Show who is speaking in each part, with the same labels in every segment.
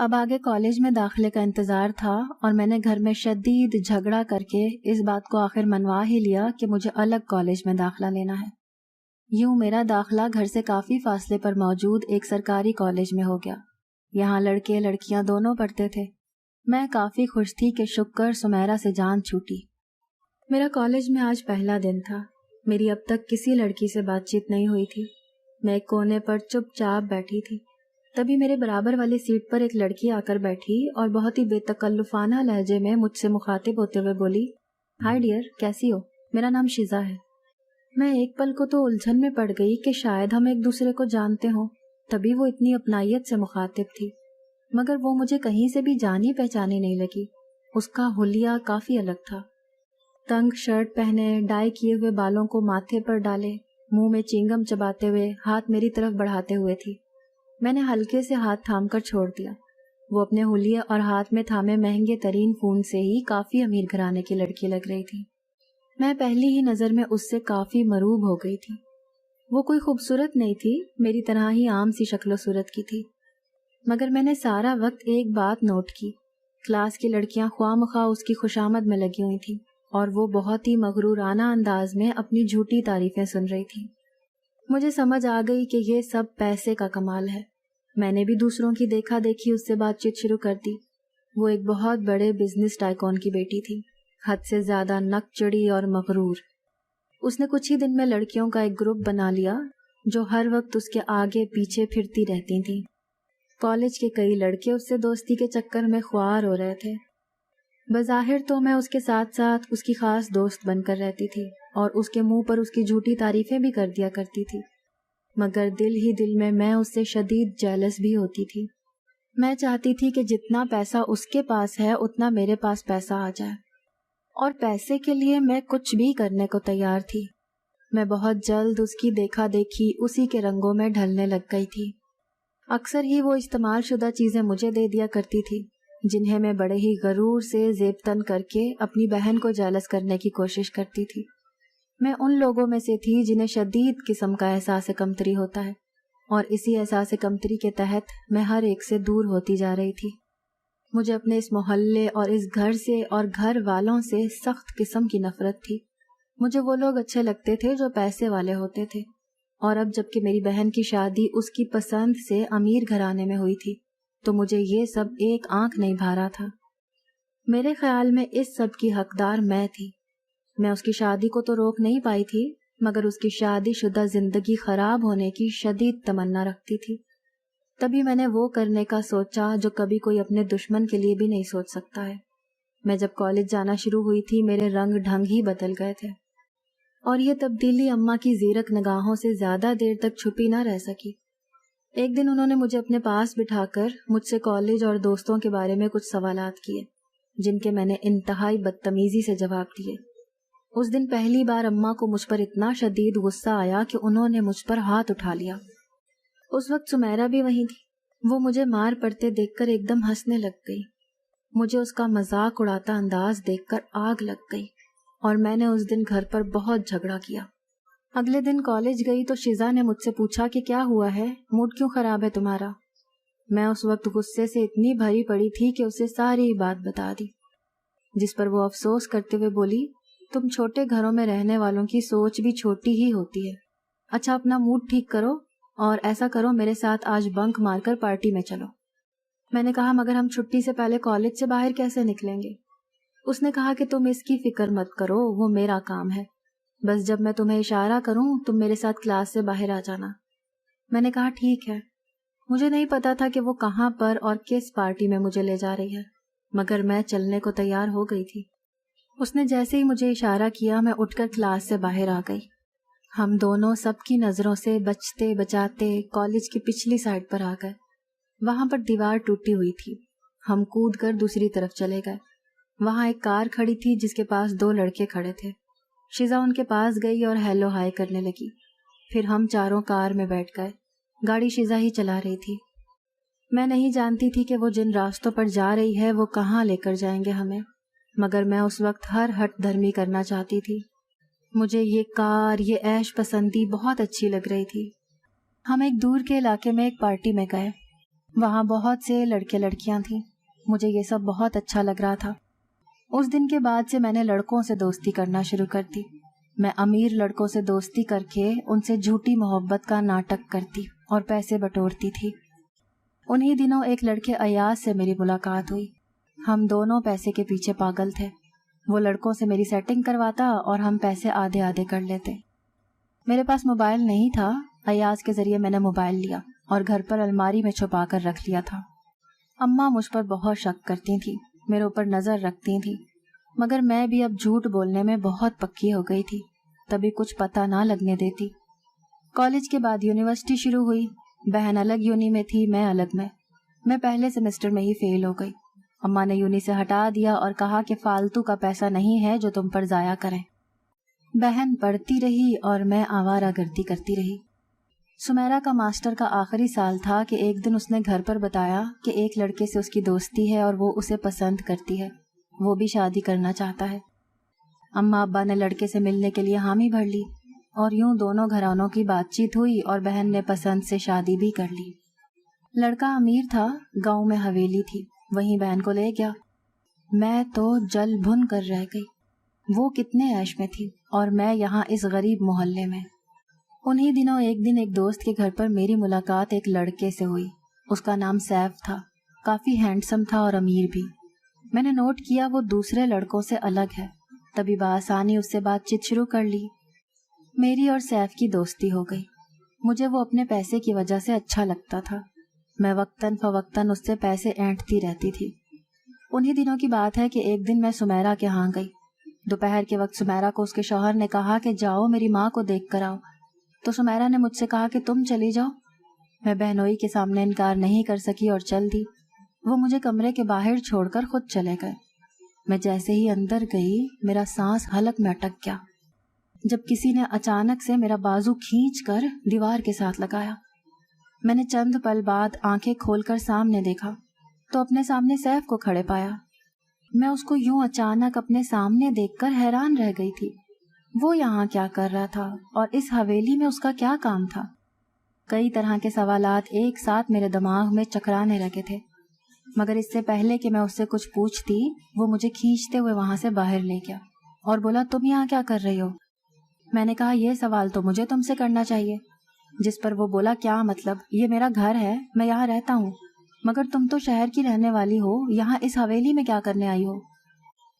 Speaker 1: اب آگے کالج میں داخلے کا انتظار تھا اور میں نے گھر میں شدید جھگڑا کر کے اس بات کو آخر منوا ہی لیا کہ مجھے الگ کالج میں داخلہ لینا ہے۔ یوں میرا داخلہ گھر سے کافی فاصلے پر موجود ایک سرکاری کالج میں ہو گیا۔ یہاں لڑکے لڑکیاں دونوں پڑھتے تھے۔ میں کافی خوش تھی کہ شکر سمیرا سے جان چھوٹی۔ میرا کالج میں آج پہلا دن تھا۔ میری اب تک کسی لڑکی سے بات چیت نہیں ہوئی تھی۔ میں ایک کونے پر چپ چاپ بیٹھی تھی۔ تبھی میرے برابر والی سیٹ پر ایک لڑکی آ کر بیٹھی اور بہت ہی بے تکلفانہ لہجے میں مجھ سے مخاطب ہوتے ہوئے بولی، ہائی ڈیئر، کیسی ہو؟ میرا نام شیزا ہے۔ میں ایک پل کو تو الجھن میں پڑ گئی کہ شاید ہم ایک دوسرے کو جانتے ہوں، تبھی وہ اتنی اپنائیت سے مخاطب تھی، مگر وہ مجھے کہیں سے بھی جانی پہچانی نہیں لگی۔ اس کا حلیہ کافی الگ تھا۔ تنگ شرٹ پہنے، ڈائی کیے ہوئے بالوں کو ماتھے پر ڈالے، منہ میں چینگم چباتے ہوئے ہاتھ میری طرف بڑھاتے ہوئے تھی۔ میں نے ہلکے سے ہاتھ تھام کر چھوڑ دیا۔ وہ اپنے حلیے اور ہاتھ میں تھامے مہنگے ترین فون سے ہی کافی امیر گھرانے کی لڑکی لگ رہی تھی۔ میں پہلی ہی نظر میں اس سے کافی مروب ہو گئی تھی۔ وہ کوئی خوبصورت نہیں تھی، میری طرح ہی عام سی شکل و صورت کی تھی، مگر میں نے سارا وقت ایک بات نوٹ کی، کلاس کی لڑکیاں خواہ مخواہ اس کی خوشامد میں لگی ہوئی تھیں اور وہ بہت ہی مغرورانہ انداز میں اپنی جھوٹی تعریفیں سن رہی تھیں۔ مجھے سمجھ آ گئی کہ یہ سب پیسے کا کمال ہے۔ میں نے بھی دوسروں کی دیکھا دیکھی اس سے بات چیت شروع کر دی۔ وہ ایک بہت بڑے بزنس ٹائکون کی بیٹی تھی، حد سے زیادہ نک چڑی اور مغرور۔ اس نے کچھ ہی دن میں لڑکیوں کا ایک گروپ بنا لیا جو ہر وقت اس کے آگے پیچھے پھرتی رہتی تھیں۔ کالج کے کئی لڑکے اس سے دوستی کے چکر میں خوار ہو رہے تھے۔ بظاہر تو میں اس کے ساتھ ساتھ اس کی خاص دوست بن کر رہتی تھی اور اس کے منہ پر اس کی جھوٹی تعریفیں بھی کر دیا کرتی تھی، مگر دل ہی دل میں اس سے شدید جیلس بھی ہوتی تھی۔ میں چاہتی تھی کہ جتنا پیسہ اس کے پاس ہے اتنا میرے پاس پیسہ آ جائے، اور پیسے کے لیے میں کچھ بھی کرنے کو تیار تھی۔ میں بہت جلد اس کی دیکھا دیکھی اسی کے رنگوں میں ڈھلنے لگ گئی تھی۔ اکثر ہی وہ استعمال شدہ چیزیں مجھے دے دیا کرتی تھی، جنہیں میں بڑے ہی غرور سے زیب تن کر کے اپنی بہن کو جیلس کرنے کی کوشش کرتی تھی۔ میں ان لوگوں میں سے تھی جنہیں شدید قسم کا احساس کمتری ہوتا ہے، اور اسی احساس کمتری کے تحت میں ہر ایک سے دور ہوتی جا رہی تھی۔ مجھے اپنے اس محلے اور اس گھر سے اور گھر والوں سے سخت قسم کی نفرت تھی۔ مجھے وہ لوگ اچھے لگتے تھے جو پیسے والے ہوتے تھے، اور اب جب کہ میری بہن کی شادی اس کی پسند سے امیر گھرانے میں ہوئی تھی تو مجھے یہ سب ایک آنکھ نہیں بھا رہا تھا۔ میرے خیال میں اس سب کی حقدار میں تھی۔ میں اس کی شادی کو تو روک نہیں پائی تھی، مگر اس کی شادی شدہ زندگی خراب ہونے کی شدید تمنا رکھتی تھی۔ تبھی میں نے وہ کرنے کا سوچا جو کبھی کوئی اپنے دشمن کے لیے بھی نہیں سوچ سکتا ہے۔ میں جب کالج جانا شروع ہوئی تھی میرے رنگ ڈھنگ ہی بدل گئے تھے، اور یہ تبدیلی اماں کی زیرک نگاہوں سے زیادہ دیر تک چھپی نہ رہ سکی۔ ایک دن انہوں نے مجھے اپنے پاس بٹھا کر مجھ سے کالج اور دوستوں کے بارے میں کچھ سوالات کیے، جن کے میں نے انتہائی بدتمیزی سے جواب دیے۔ اس دن پہلی بار اماں کو مجھ پر اتنا شدید غصہ آیا کہ انہوں نے مجھ پر ہاتھ اٹھا لیا۔ اس وقت سمیرا بھی وہیں تھی۔ وہ مجھے مار پڑتے دیکھ کر ایک دم ہنسنے لگ گئی۔ مجھے اس کا مذاق اڑاتا انداز دیکھ کر آگ لگ گئی، اور میں نے اس دن گھر پر بہت جھگڑا کیا۔ اگلے دن کالج گئی تو شیزا نے مجھ سے پوچھا کہ کیا ہوا ہے، موڈ کیوں خراب ہے تمہارا؟ میں اس وقت غصے سے اتنی بھری پڑی تھی کہ اسے ساری بات بتا دی، جس پر وہ افسوس کرتے ہوئے بولی، تم چھوٹے گھروں میں رہنے والوں کی سوچ بھی چھوٹی ہی ہوتی ہے۔ اچھا اپنا موڈ ٹھیک کرو اور ایسا کرو میرے ساتھ آج بنک مار کر پارٹی میں چلو۔ میں نے کہا مگر ہم چھٹی سے پہلے کالج سے باہر کیسے نکلیں گے؟ اس نے کہا کہ تم اس کی فکر مت کرو، وہ میرا کام ہے، بس جب میں تمہیں اشارہ کروں تم میرے ساتھ کلاس سے باہر آ جانا۔ میں نے کہا ٹھیک ہے۔ مجھے نہیں پتا تھا کہ وہ کہاں پر اور کس پارٹی میں مجھے لے جا رہی ہے، مگر میں چلنے کو تیار ہو گئی تھی۔ اس نے جیسے ہی مجھے اشارہ کیا میں اٹھ کر کلاس سے باہر آ گئی۔ ہم دونوں سب کی نظروں سے بچتے بچاتے کالج کی پچھلی سائڈ پر آ گئے۔ وہاں پر دیوار ٹوٹی ہوئی تھی۔ ہم کود کر دوسری طرف چلے گئے۔ وہاں ایک کار کھڑی تھی جس کے پاس 2 لڑکے کھڑے تھے۔ شیزا ان کے پاس گئی اور ہیلو ہائی کرنے لگی۔ پھر ہم چاروں کار میں بیٹھ گئے۔ گاڑی شیزا ہی چلا رہی تھی۔ میں نہیں جانتی تھی کہ وہ جن راستوں پر جا رہی ہے وہ کہاں لے کر جائیں گے ہمیں، مگر میں اس وقت ہر ہٹ دھرمی کرنا چاہتی تھی۔ مجھے یہ کار، یہ عیش پسندی بہت اچھی لگ رہی تھی۔ ہم ایک دور کے علاقے میں ایک پارٹی میں گئے۔ وہاں بہت سے لڑکے لڑکیاں تھیں. مجھے یہ سب بہت اچھا لگ رہا تھا. اس دن کے بعد سے میں نے لڑکوں سے دوستی کرنا شروع کر دی. میں امیر لڑکوں سے دوستی کر کے ان سے جھوٹی محبت کا ناٹک کرتی اور پیسے بٹورتی تھی. انہی دنوں ایک لڑکے ایاز سے میری ملاقات ہوئی. ہم دونوں پیسے کے پیچھے پاگل تھے. وہ لڑکوں سے میری سیٹنگ کرواتا اور ہم پیسے آدھے آدھے کر لیتے. میرے پاس موبائل نہیں تھا. ایاز کے ذریعے میں نے موبائل لیا اور گھر پر الماری میں چھپا کر رکھ لیا تھا. اماں مجھ پر بہت شک کرتی تھیں, میرے اوپر نظر رکھتی تھیں, مگر میں بھی اب جھوٹ بولنے میں بہت پکی ہو گئی تھی, تبھی کچھ پتہ نہ لگنے دیتی. کالج کے بعد یونیورسٹی شروع ہوئی. بہن الگ یونی میں تھی, میں الگ میں. میں پہلے سیمسٹر میں ہی فیل ہو گئی. اماں نے یونی سے ہٹا دیا اور کہا کہ فالتو کا پیسہ نہیں ہے جو تم پر ضائع کریں. بہن پڑھتی رہی اور میں آوارہ گردی کرتی رہی. سمیرہ کا ماسٹر کا آخری سال تھا کہ ایک دن اس نے گھر پر بتایا کہ ایک لڑکے سے اس کی دوستی ہے اور وہ اسے پسند کرتی ہے, وہ بھی شادی کرنا چاہتا ہے. اماں ابا نے لڑکے سے ملنے کے لیے حامی بھر لی اور یوں دونوں گھرانوں کی بات چیت ہوئی اور بہن نے پسند سے شادی بھی کر لی. لڑکا امیر تھا, گاؤں میں حویلی تھی, وہیں بہن کو لے گیا. میں تو جل بھن کر رہ گئی. وہ کتنے عیش میں تھی اور میں یہاں اس غریب محلے میں. انہی دنوں ایک دن ایک دوست کے گھر پر میری ملاقات ایک لڑکے سے ہوئی. اس کا نام سیف تھا, کافی ہینڈسم تھا اور امیر بھی. میں نے نوٹ کیا وہ دوسرے لڑکوں سے الگ ہے, تبھی بآسانی اس سے بات چیت شروع کر لی. میری اور سیف کی دوستی ہو گئی. مجھے وہ اپنے پیسے کی وجہ سے اچھا لگتا تھا. میں وقتاً فوقتاً اس سے پیسے اینٹتی رہتی تھی. انہی دنوں کی بات ہے کہ ایک دن میں سمیرہ کے ہاں گئی. دوپہر کے وقت سمیرہ کو اس کے شوہر نے کہا کہ جاؤ میری ماں کو دیکھ کر آؤ. تو سمیرہ نے مجھ سے کہا کہ تم چلی جاؤ. میں بہنوئی کے سامنے انکار نہیں کر سکی اور چل دی. وہ مجھے کمرے کے باہر چھوڑ کر خود چلے گئے. میں جیسے ہی اندر گئی میرا سانس حلق میں اٹک گیا جب کسی نے اچانک سے میرا بازو کھینچ کر دیوار کے ساتھ لگایا. میں نے چند پل بعد آنکھیں کھول کر سامنے دیکھا تو اپنے سامنے سیف کو کھڑے پایا. میں اس کو یوں اچانک اپنے سامنے دیکھ کر حیران رہ گئی تھی. وہ یہاں کیا کر رہا تھا اور اس حویلی میں اس کا کیا کام تھا؟ کئی طرح کے سوالات ایک ساتھ میرے دماغ میں چکرانے لگے تھے, مگر اس سے پہلے کہ میں اس سے کچھ پوچھتی وہ مجھے کھینچتے ہوئے وہاں سے باہر لے گیا اور بولا تم یہاں کیا کر رہی ہو؟ میں نے کہا یہ سوال تو مجھے تم سے کرنا چاہیے. جس پر وہ بولا کیا مطلب, یہ میرا گھر ہے, میں یہاں رہتا ہوں, مگر تم تو شہر کی رہنے والی ہو, یہاں اس حویلی میں کیا کرنے آئی ہو؟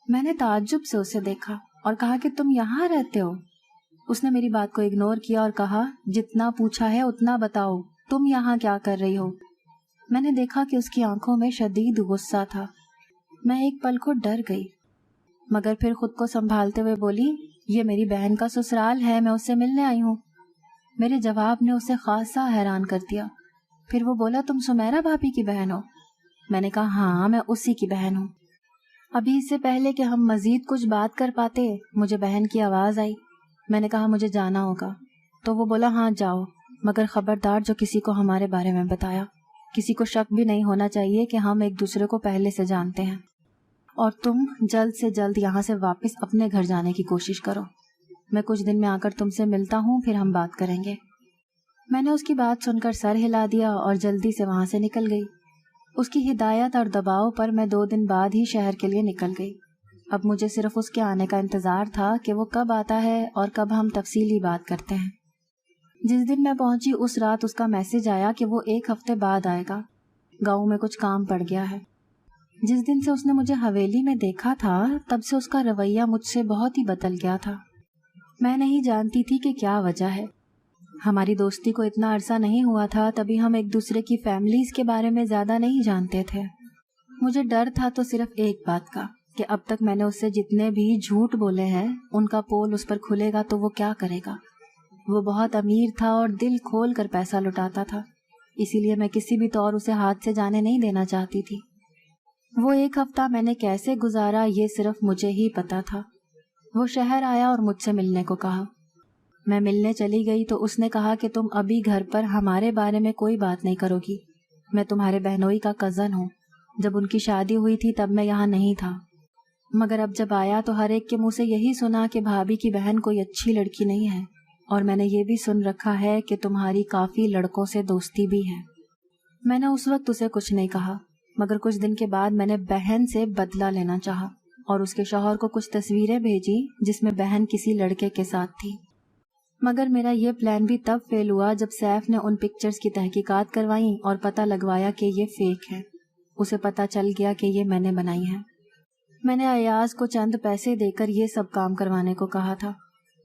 Speaker 1: میں نے تعجب سے اسے دیکھا اور کہا کہ تم یہاں رہتے ہو. اس نے میری بات کو اگنور کیا اور کہا جتنا پوچھا ہے اتنا بتاؤ, تم یہاں کیا کر رہی ہو؟ میں نے دیکھا کہ اس کی آنکھوں میں شدید غصہ تھا. میں ایک پل کو ڈر گئی مگر پھر خود کو سنبھالتے ہوئے بولی یہ میری بہن کا سسرال ہے, میں اس سے ملنے آئی ہوں. میرے جواب نے اسے خاصا حیران کر دیا. پھر وہ بولا تم سمیرہ بھابھی کی بہن ہو؟ میں نے کہا ہاں میں اسی کی بہن ہوں. ابھی اس سے پہلے کہ ہم مزید کچھ بات کر پاتے مجھے بہن کی آواز آئی. میں نے کہا مجھے جانا ہوگا. تو وہ بولا ہاں جاؤ, مگر خبردار جو کسی کو ہمارے بارے میں بتایا. کسی کو شک بھی نہیں ہونا چاہیے کہ ہم ایک دوسرے کو پہلے سے جانتے ہیں. اور تم جلد سے جلد یہاں سے واپس اپنے گھر جانے کی کوشش کرو. میں کچھ دن میں آ کر تم سے ملتا ہوں, پھر ہم بات کریں گے. میں نے اس کی بات سن کر سر ہلا دیا اور جلدی سے وہاں سے نکل گئی. اس کی ہدایت اور دباؤ پر میں 2 دن بعد ہی شہر کے لیے نکل گئی. اب مجھے صرف اس کے آنے کا انتظار تھا کہ وہ کب آتا ہے اور کب ہم تفصیلی بات کرتے ہیں. جس دن میں پہنچی اس رات اس کا میسج آیا کہ وہ 1 ہفتے بعد آئے گا. گاؤں میں کچھ کام پڑ گیا ہے. جس دن سے اس نے مجھے حویلی میں دیکھا تھا تب سے اس کا رویہ مجھ سے بہت ہی بدل گیا تھا. میں نہیں جانتی تھی کہ کیا وجہ ہے. ہماری دوستی کو اتنا عرصہ نہیں ہوا تھا, تبھی ہم ایک دوسرے کی فیملیز کے بارے میں زیادہ نہیں جانتے تھے. مجھے ڈر تھا تو صرف ایک بات کا کہ اب تک میں نے اس سے جتنے بھی جھوٹ بولے ہیں ان کا پول اس پر کھلے گا تو وہ کیا کرے گا. وہ بہت امیر تھا اور دل کھول کر پیسہ لٹاتا تھا, اسی لیے میں کسی بھی طور اسے ہاتھ سے جانے نہیں دینا چاہتی تھی. وہ 1 ہفتہ میں نے کیسے گزارا یہ صرف مجھے ہی پتا تھا. وہ شہر آیا اور مجھ سے ملنے کو کہا. میں ملنے چلی گئی تو اس نے کہا کہ تم ابھی گھر پر ہمارے بارے میں کوئی بات نہیں کرو گی. میں تمہارے بہنوئی کا کزن ہوں. جب ان کی شادی ہوئی تھی تب میں یہاں نہیں تھا, مگر اب جب آیا تو ہر ایک کے منہ سے یہی سنا کہ بھابھی کی بہن کوئی اچھی لڑکی نہیں ہے, اور میں نے یہ بھی سن رکھا ہے کہ تمہاری کافی لڑکوں سے دوستی بھی ہے. میں نے اس وقت اسے کچھ نہیں کہا، مگر کچھ دن کے بعد میں نے بہن سے بدلہ لینا چاہا اور اس کے شوہر کو کچھ تصویریں بھیجی جس میں بہن کسی لڑکے کے ساتھ تھی۔ مگر میرا یہ پلان بھی تب فیل ہوا جب سیف نے ان پکچرز کی تحقیقات کروائیں اور پتہ لگوایا کہ یہ فیک ہے۔ اسے پتہ چل گیا کہ یہ میں نے بنائی ہیں۔ میں نے ایاز کو چند پیسے دے کر یہ سب کام کروانے کو کہا تھا۔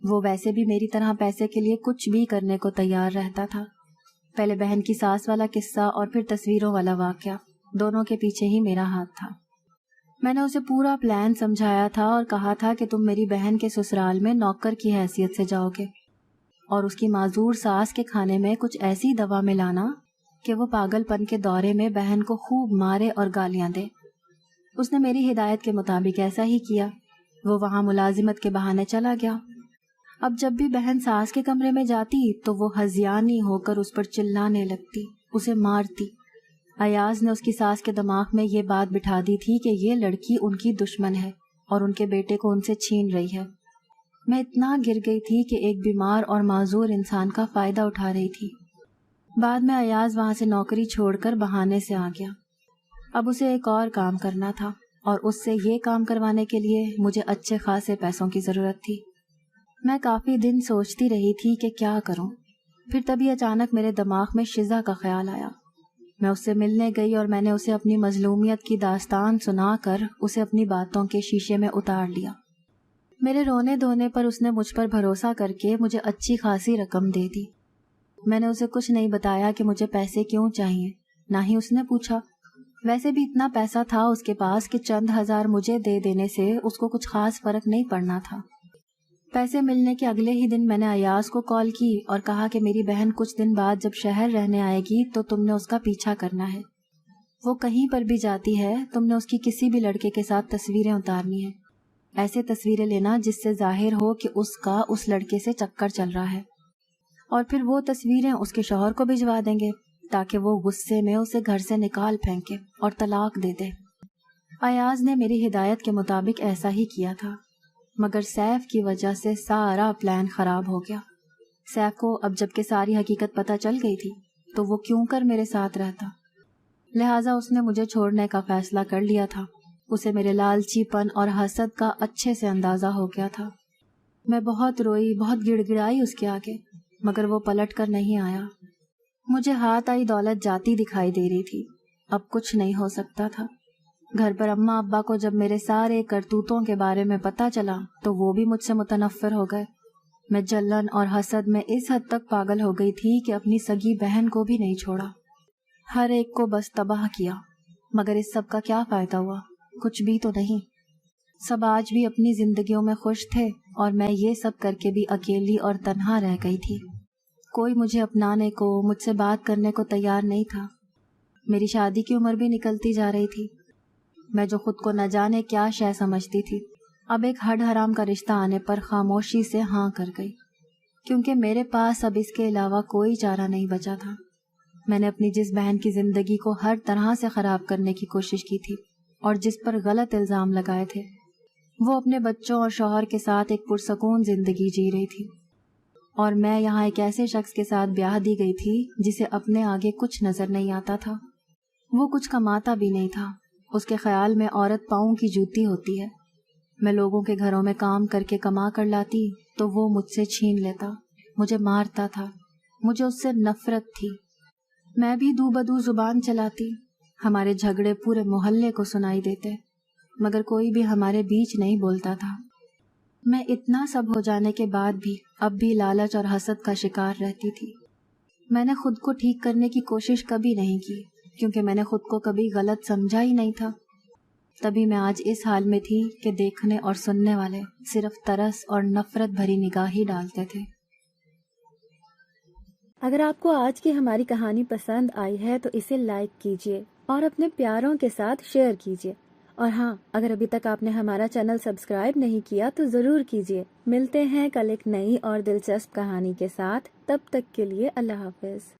Speaker 1: وہ ویسے بھی میری طرح پیسے کے لیے کچھ بھی کرنے کو تیار رہتا تھا۔ پہلے بہن کی ساس والا قصہ اور پھر تصویروں والا واقعہ، دونوں کے پیچھے ہی میرا ہاتھ تھا۔ میں نے اسے پورا پلان سمجھایا تھا اور کہا تھا کہ تم میری بہن کے سسرال میں نوکر کی حیثیت سے جاؤ گے اور اس کی معذور ساس کے کھانے میں کچھ ایسی دوا ملانا کہ وہ پاگل پن کے دورے میں بہن کو خوب مارے اور گالیاں دے۔ اس نے میری ہدایت کے مطابق ایسا ہی کیا۔ وہ وہاں ملازمت کے بہانے چلا گیا۔ اب جب بھی بہن ساس کے کمرے میں جاتی تو وہ ہذیانی ہو کر اس پر چلانے لگتی، اسے مارتی۔ ایاز نے اس کی ساس کے دماغ میں یہ بات بٹھا دی تھی کہ یہ لڑکی ان کی دشمن ہے اور ان کے بیٹے کو ان سے چھین رہی ہے۔ میں اتنا گر گئی تھی کہ ایک بیمار اور معذور انسان کا فائدہ اٹھا رہی تھی۔ بعد میں ایاز وہاں سے نوکری چھوڑ کر بہانے سے آ گیا۔ اب اسے ایک اور کام کرنا تھا اور اس سے یہ کام کروانے کے لیے مجھے اچھے خاصے پیسوں کی ضرورت تھی۔ میں کافی دن سوچتی رہی تھی کہ کیا کروں، پھر تبھی اچانک میرے دماغ میں شزا کا خیال آیا۔ میں اس سے ملنے گئی اور میں نے اسے اپنی مظلومیت کی داستان سنا کر اسے اپنی باتوں کے شیشے میں اتار لیا۔ میرے رونے دھونے پر اس نے مجھ پر بھروسہ کر کے مجھے اچھی خاصی رقم دے دی۔ میں نے اسے کچھ نہیں بتایا کہ مجھے پیسے کیوں چاہیے، نہ ہی اس نے پوچھا۔ ویسے بھی اتنا پیسہ تھا اس کے پاس کہ چند ہزار مجھے دے دینے سے اس کو کچھ خاص فرق نہیں پڑنا تھا۔ پیسے ملنے کے اگلے ہی دن میں نے ایاز کو کال کی اور کہا کہ میری بہن کچھ دن بعد جب شہر رہنے آئے گی تو تم نے اس کا پیچھا کرنا ہے۔ وہ کہیں پر بھی جاتی ہے تم نے اس کی کسی بھی لڑکے کے ساتھ تصویریں اتارنی ہیں، ایسے تصویریں لینا جس سے ظاہر ہو کہ اس کا اس لڑکے سے چکر چل رہا ہے، اور پھر وہ تصویریں اس کے شوہر کو بھجوا دیں گے تاکہ وہ غصے میں اسے گھر سے نکال پھینکے اور طلاق دے دے۔ ایاز نے میری ہدایت کے مطابق ایسا ہی کیا تھا، مگر سیف کی وجہ سے سارا پلان خراب ہو گیا۔ سیف کو اب جب کہ ساری حقیقت پتہ چل گئی تھی تو وہ کیوں کر میرے ساتھ رہتا، لہٰذا اس نے مجھے چھوڑنے کا فیصلہ کر لیا تھا۔ اسے میرے لالچی پن اور حسد کا اچھے سے اندازہ ہو گیا تھا۔ میں بہت روئی، بہت گڑ گڑائی اس کے آگے، مگر وہ پلٹ کر نہیں آیا۔ مجھے ہاتھ آئی دولت جاتی دکھائی دے رہی تھی، اب کچھ نہیں ہو سکتا تھا۔ گھر پر اماں ابا کو جب میرے سارے کرتوتوں کے بارے میں پتہ چلا تو وہ بھی مجھ سے متنفر ہو گئے۔ میں جلن اور حسد میں اس حد تک پاگل ہو گئی تھی کہ اپنی سگی بہن کو بھی نہیں چھوڑا، ہر ایک کو بس تباہ کیا۔ مگر اس سب کا کیا فائدہ ہوا؟ کچھ بھی تو نہیں۔ سب آج بھی اپنی زندگیوں میں خوش تھے اور میں یہ سب کر کے بھی اکیلی اور تنہا رہ گئی تھی۔ کوئی مجھے اپنانے کو، مجھ سے بات کرنے کو تیار نہیں تھا۔ میری شادی کی عمر بھی نکلتی جا رہی تھی۔ میں جو خود کو نہ جانے کیا شے سمجھتی تھی، اب ایک ہڈ حرام کا رشتہ آنے پر خاموشی سے ہاں کر گئی، کیونکہ میرے پاس اب اس کے علاوہ کوئی چارہ نہیں بچا تھا۔ میں نے اپنی جس بہن کی زندگی کو ہر طرح سے خراب کرنے کی کوشش کی تھی اور جس پر غلط الزام لگائے تھے، وہ اپنے بچوں اور شوہر کے ساتھ ایک پرسکون زندگی جی رہی تھی، اور میں یہاں ایک ایسے شخص کے ساتھ بیاہ دی گئی تھی جسے اپنے آگے کچھ نظر نہیں آتا تھا۔ وہ کچھ کماتا بھی نہیں تھا، اس کے خیال میں عورت پاؤں کی جوتی ہوتی ہے۔ میں لوگوں کے گھروں میں کام کر کے کما کر لاتی تو وہ مجھ سے چھین لیتا، مجھے مارتا تھا، مجھے اس سے نفرت تھی۔ میں بھی دو بدو زبان چلاتی، ہمارے جھگڑے پورے محلے کو سنائی دیتے، مگر کوئی بھی ہمارے بیچ نہیں بولتا تھا۔ میں اتنا سب ہو جانے کے بعد بھی اب بھی لالچ اور حسد کا شکار رہتی تھی۔ میں نے خود کو ٹھیک کرنے کی کوشش کبھی نہیں کی، کیونکہ میں نے خود کو کبھی غلط سمجھا ہی نہیں تھا۔ تبھی میں آج اس حال میں تھی کہ دیکھنے اور سننے والے صرف ترس اور نفرت بھری نگاہی ڈالتے تھے۔
Speaker 2: اگر آپ کو آج کی ہماری کہانی پسند آئی ہے تو اسے لائک کیجیے اور اپنے پیاروں کے ساتھ شیئر کیجیے، اور ہاں، اگر ابھی تک آپ نے ہمارا چینل سبسکرائب نہیں کیا تو ضرور کیجیے۔ ملتے ہیں کل ایک نئی اور دلچسپ کہانی کے ساتھ، تب تک کے لیے اللہ حافظ۔